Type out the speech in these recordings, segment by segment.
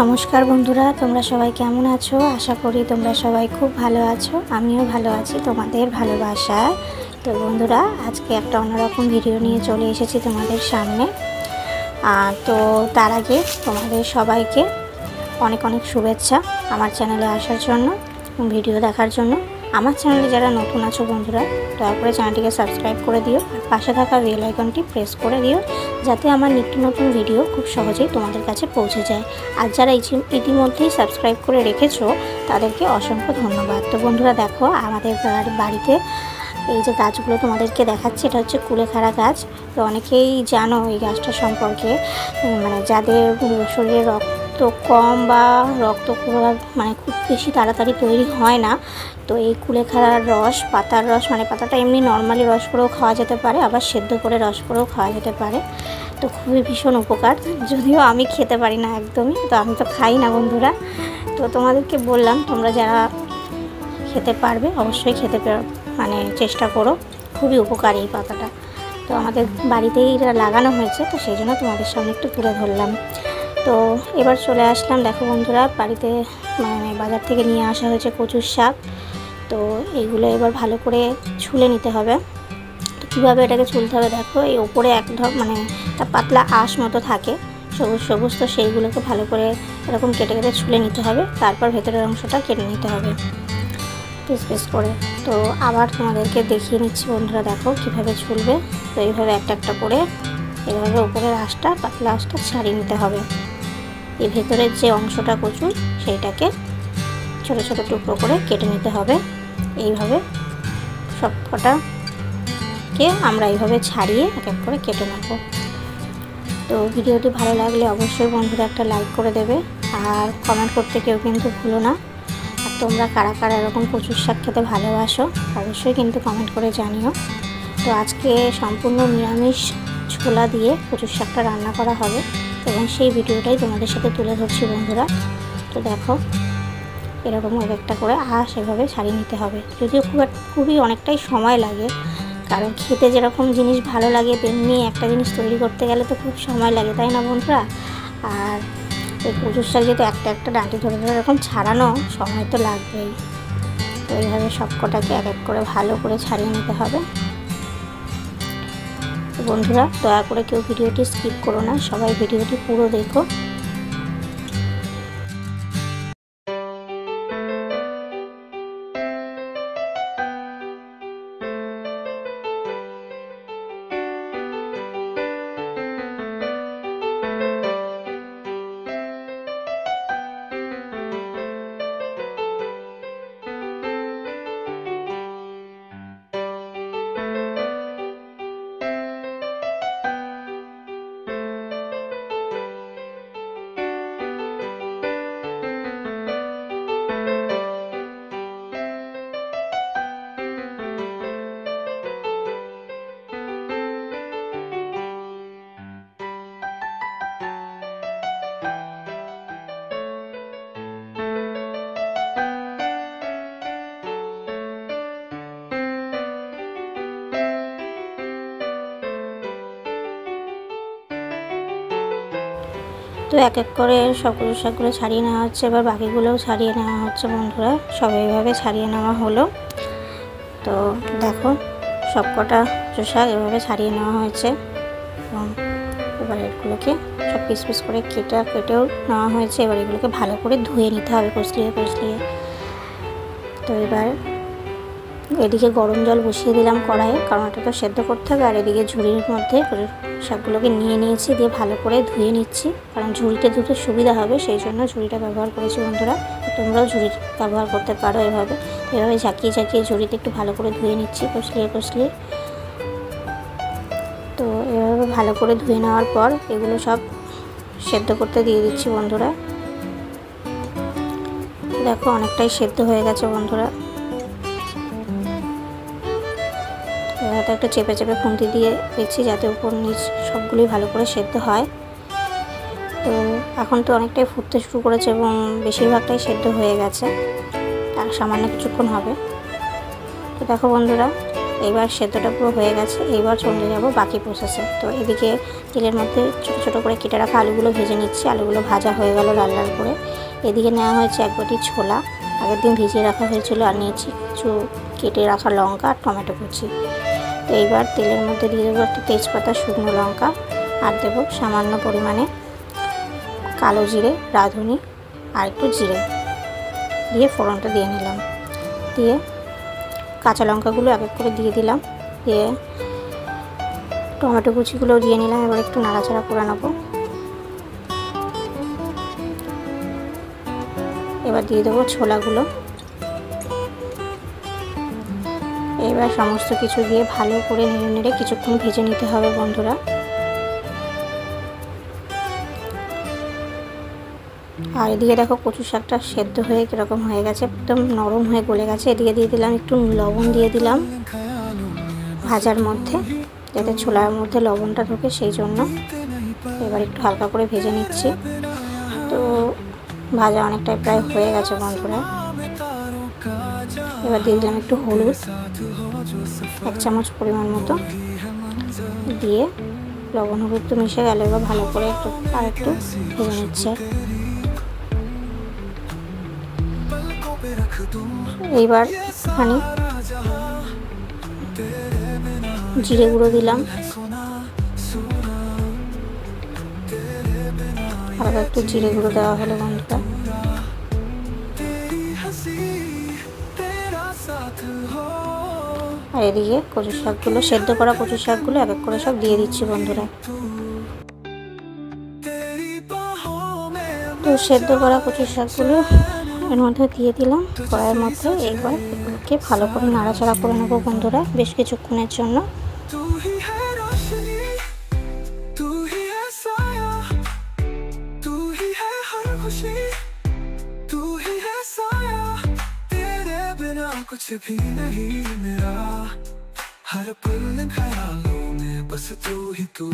নমস্কার বন্ধুরা, তোমরা সবাই কেমন আছো? আশা করি তোমরা সবাই খুব ভালো আছো। আমিও ভালো আছি তোমাদের ভালোবাসায়। তো বন্ধুরা, আজকে একটা অন্যরকম ভিডিও নিয়ে চলে এসেছি তোমাদের সামনে। তো তার আগে তোমাদের সবাইকে অনেক অনেক শুভেচ্ছা আমার চ্যানেলে আসার জন্য, ভিডিও দেখার জন্য। আমার চ্যানেলে যারা নতুন আছো বন্ধুরা, দয়া করে চ্যানেলটিকে সাবস্ক্রাইব করে দিও, আর পাশে থাকা বেল আইকনটি প্রেস করে দিও, যাতে আমার নিত্য নতুন ভিডিও খুব সহজেই তোমাদের কাছে পৌঁছে যায়। আর যারা ইতিমধ্যেই সাবস্ক্রাইব করে রেখেছো তাদেরকে অসংখ্য ধন্যবাদ। তো বন্ধুরা দেখো, আমাদের বাড়িতে এই যে গাছগুলো তোমাদেরকে দেখাচ্ছি, এটা হচ্ছে কুলেখাড়া গাছ। তো অনেকেই জানো এই গাছটা সম্পর্কে, মানে যাদের শরীরে রক্ত কম বা রক্ত মানে খুব বেশি তাড়াতাড়ি তৈরি হয় না, তো এই কুলেখাড়ার রস, পাতার রস, মানে পাতাটা এমনি নর্মালি রস করেও খাওয়া যেতে পারে, আবার সেদ্ধ করে রস করেও খাওয়া যেতে পারে। তো খুবই ভীষণ উপকার। যদিও আমি খেতে পারি না একদমই, তো আমি তো খাই না বন্ধুরা। তো তোমাদেরকে বললাম, তোমরা যারা খেতে পারবে অবশ্যই মানে চেষ্টা করো, খুবই উপকারী এই পাতাটা। তো আমাদের বাড়িতেই এটা লাগানো হয়েছে, তো সেই জন্য তোমাদের সামনে একটু তুলে ধরলাম। তো এবার চলে আসলাম, দেখো বন্ধুরা, বাড়িতে মানে বাজার থেকে নিয়ে আসা হয়েছে কচুর শাক। তো এইগুলো এবার ভালো করে ছুলে নিতে হবে। তো কীভাবে এটাকে ছুলতে হবে দেখো, এই ওপরে মানে একটা পাতলা আঁশ মতো থাকে সবুজ সবুজ, তো সেইগুলোকে ভালো করে এরকম কেটে কেটে ছুলে নিতে হবে। তারপর ভেতরের অংশটা কেটে নিতে হবে পিস পিস করে। তো আবার তোমাদেরকে দেখিয়ে নিচ্ছি বন্ধুরা, দেখো কিভাবে ছুলবে। তো এইভাবে একটা একটা করে এইভাবে উপরের আঁশটা, পাতলা আঁশটা ছাড়িয়ে নিতে হবে। এই ভেতরের যে অংশটা কচুর, সেইটাকে ছোট ছোট টুকরো করে কেটে নিতে হবে। এইভাবে সব কটাকে আমরা এইভাবে ছাড়িয়ে এক এক করে কেটে নেব। তো ভিডিওটি ভালো লাগলে অবশ্যই বন্ধুরা একটা লাইক করে দেবে, আর কমেন্ট করতে কেউ কিন্তু ভুলো না। আর তোমরা কারা কারা এরকম কচুর শাক খেতে ভালোবাসো অবশ্যই কিন্তু কমেন্ট করে জানিও। তো আজকে সম্পূর্ণ নিরামিষ ছোলা দিয়ে কচুর শাকটা রান্না করা হবে, এবং সেই ভিডিওটাই তোমাদের সাথে তুলে ধরছি বন্ধুরা। তো দেখো, এরকম একটা করে আঁশ এভাবে ছাড়িয়ে নিতে হবে। যদিও খুবই অনেকটাই সময় লাগে, কারণ খেতে যেরকম জিনিস ভালো লাগে, তেমনি একটা জিনিস তৈরি করতে গেলে তো খুব সময় লাগে, তাই না বন্ধুরা? আর এই কচুর শাক যেহেতু একটা একটা ডাঁটি ধরে ধরে এরকম ছাড়ানো, সময় তো লাগবেই। তো এইভাবে সব কটাকে এক এক করে ভালো করে ছাড়িয়ে নিতে হবে। তো বন্ধুরা, দয়া করে কেউ ভিডিওটি স্কিপ করো না, সবাই ভিডিওটি পুরো দেখো। তো এক এক করে সবগুলো শাকগুলো ছাড়িয়ে নেওয়া হচ্ছে, এবার বাকিগুলোও ছাড়িয়ে নেওয়া হচ্ছে বন্ধুরা। সব এইভাবে ছাড়িয়ে নেওয়া হলো। তো দেখো, সব কটা শাক এভাবে ছাড়িয়ে নেওয়া হয়েছে, এবং এবার এগুলোকে সব পিস পিস করে কেটেও নেওয়া হয়েছে। এবার এগুলোকে ভালো করে ধুয়ে নিতে হবে কষলিয়ে। তো এবার এদিকে গরম জল বসিয়ে দিলাম কড়াইয়ে, কারণ এটা তো সেদ্ধ করতে হবে। আর এদিকে ঝুড়ির মধ্যে শাকগুলোকে নিয়ে নিয়েছি, দিয়ে ভালো করে ধুয়ে নিচ্ছি, কারণ ঝুড়িতে ধুতে সুবিধা হবে, সেই জন্য ঝুড়িটা ব্যবহার করেছি বন্ধুরা। তোমরাও ঝুড়ি ব্যবহার করতে পারো। এভাবে ঝাঁকিয়ে ঝুড়িতে একটু ভালো করে ধুয়ে নিচ্ছি কষলিয়ে। তো এভাবে ভালো করে ধুয়ে নেওয়ার পর এগুলো সব সেদ্ধ করতে দিয়ে দিচ্ছি বন্ধুরা। দেখো, অনেকটাই সেদ্ধ হয়ে গেছে বন্ধুরা। এবার একটা চেপে খুন্তি দিয়ে দিচ্ছি, যাতে উপর নিচ সবগুলোই ভালো করে সেদ্ধ হয়। তো এখন তো অনেকটাই ফুটতে শুরু করেছে, এবং বেশিরভাগটাই সেদ্ধ হয়ে গেছে, আর সামান্য কিছুক্ষণ হবে। তো দেখো বন্ধুরা, এইবার সেদ্ধটা পুরো হয়ে গেছে, এইবার চলে যাব বাকি প্রসেসে। তো এদিকে তেলের মধ্যে ছোটো ছোটো করে কেটে রাখা আলুগুলো ভেজে নিচ্ছি। আলুগুলো ভাজা হয়ে গেল লাল লাল করে। এদিকে নেওয়া হয়েছে 1 বাটি ছোলা, আগের দিন ভিজিয়ে রাখা হয়েছিল। আর নিয়েছি কিছু কেটে রাখা লঙ্কা আর টমেটো কুচি। তো এইবার তেলের মধ্যে দিয়ে দেবো একটা তেজপাতা, শুকনো লঙ্কা, আর দেবো সামান্য পরিমাণে কালো জিরে, রাঁধুনি আর একটু জিরে দিয়ে ফোড়নটা দিয়ে নিলাম। দিয়ে কাঁচা লঙ্কাগুলো এক এক করে দিয়ে দিলাম। দিয়ে টমেটো কুচিগুলোও দিয়ে নিলাম। এবার একটু নাড়াচাড়া করে নেবো। এবার দিয়ে দেবো ছোলাগুলো। এবার সমস্ত কিছু দিয়ে ভালো করে নেড়ে নেড়ে কিছুক্ষণ ভেজে নিতে হবে বন্ধুরা। আর এদিকে দেখো কচু শাকটা সেদ্ধ হয়ে কীরকম হয়ে গেছে, একদম নরম হয়ে গলে গেছে। এদিকে দিয়ে দিলাম একটু লবণ দিয়ে দিলাম ভাজার মধ্যে, যাতে ছোলার মধ্যে লবণটা ঢোকে সেই জন্য। এবার একটু হালকা করে ভেজে নিচ্ছি। তো ভাজা অনেকটাই প্রায় হয়ে গেছে বন্ধুরা। এবার দিয়ে দিলাম একটু হলুদ, 1 চামচ পরিমাণ মতো দিয়ে লবণ হলুদ তো মিশে গেল। এবার ভালো করে একটু ভেজে নিচ্ছে। এইবার এখানে জিরে গুঁড়ো দিলাম, হালকা একটু জিরে গুঁড়ো দেওয়া হলো বন্ধুরা। আর এদিকে কচু শাকগুলো, সেদ্ধ করা কচু শাকগুলো এক এক করে সব দিয়ে দিচ্ছি বন্ধুরা। তো সেদ্ধ করা কচু শাকগুলো এর মধ্যে দিয়ে দিলাম কড়াইয়ের মধ্যে। এইবার এগুলোকে ভালো করে নাড়াচাড়া করে নেবো বন্ধুরা বেশ কিছুক্ষণের জন্য। कुछ भी नहीं मेरा, हर पल ख्यालों में बस तू ही तू।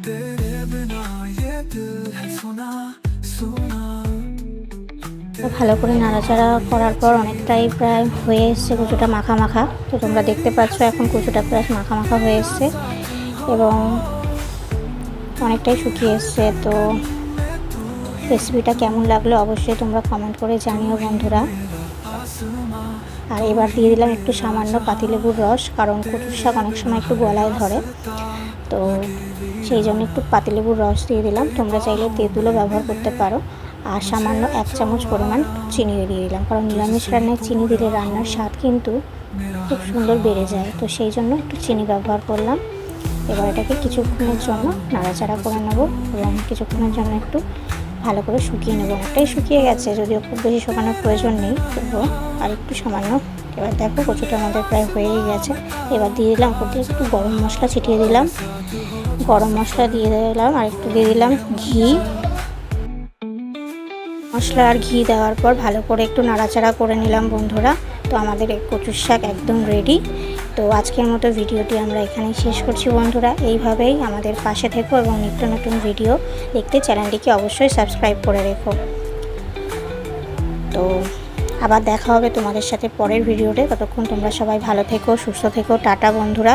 तेरे बिना ये दिल है सुना सुना। ভালো করে নাড়াচাড়া করার পর অনেকটাই প্রায় হয়ে এসছে কচুটা মাখা মাখা। তো তোমরা দেখতে পাচ্ছ এখন কচুটা প্রায় মাখা মাখা হয়ে এসছে এবং অনেকটাই শুকিয়ে এসছে। তো রেসিপিটা কেমন লাগলো অবশ্যই তোমরা কমেন্ট করে জানিও বন্ধুরা। আর এবার দিয়ে দিলাম একটু সামান্য পাতিলেবুর রস, কারণ কচুর শাক অনেক সময় একটু গলায় ধরে, তো সেই জন্য একটু পাতিলেবুর রস দিয়ে দিলাম। তোমরা চাইলে তেঁতুলও ব্যবহার করতে পারো। আর সামান্য 1 চামচ পরিমাণ চিনি দিয়ে দিলাম, কারণ নিরামিষ রান্নায় চিনি দিলে রান্নার স্বাদ কিন্তু খুব সুন্দর বেড়ে যায়। তো সেই জন্য একটু চিনি ব্যবহার করলাম। এবার এটাকে কিছুক্ষণের জন্য নাড়াচাড়া করে নেবো এবং কিছুক্ষণের জন্য একটু ভালো করে শুকিয়ে নেবো। অনেকটাই শুকিয়ে গেছে, যদিও খুব বেশি শুকানোর প্রয়োজন নেই, তবুও আর একটু সামান্য। এবার দেখো কচুটা আমাদের প্রায় হয়েই গেছে। এবার দিয়ে দিলাম উপর দিয়ে একটু গরম মশলা ছিটিয়ে দিলাম, গরম মশলা দিয়ে দিলাম আর একটু দিয়ে দিলাম ঘি। মশলা আর ঘি দেওয়ার পর ভালো করে একটু নাড়াচাড়া করে নিলাম বন্ধুরা। তো আমাদের এই কচুর শাক একদম রেডি। তো আজকের মতো ভিডিওটি আমরা এখানেই শেষ করছি বন্ধুরা। এইভাবেই আমাদের পাশে থেকো এবং নিত্য নতুন ভিডিও দেখতে চ্যানেলটিকে অবশ্যই সাবস্ক্রাইব করে রেখো। তো আবার দেখা হবে তোমাদের সাথে পরের ভিডিওতে। ততক্ষণ তোমরা সবাই ভালো থেকো, সুস্থ থেকো। টাটা বন্ধুরা।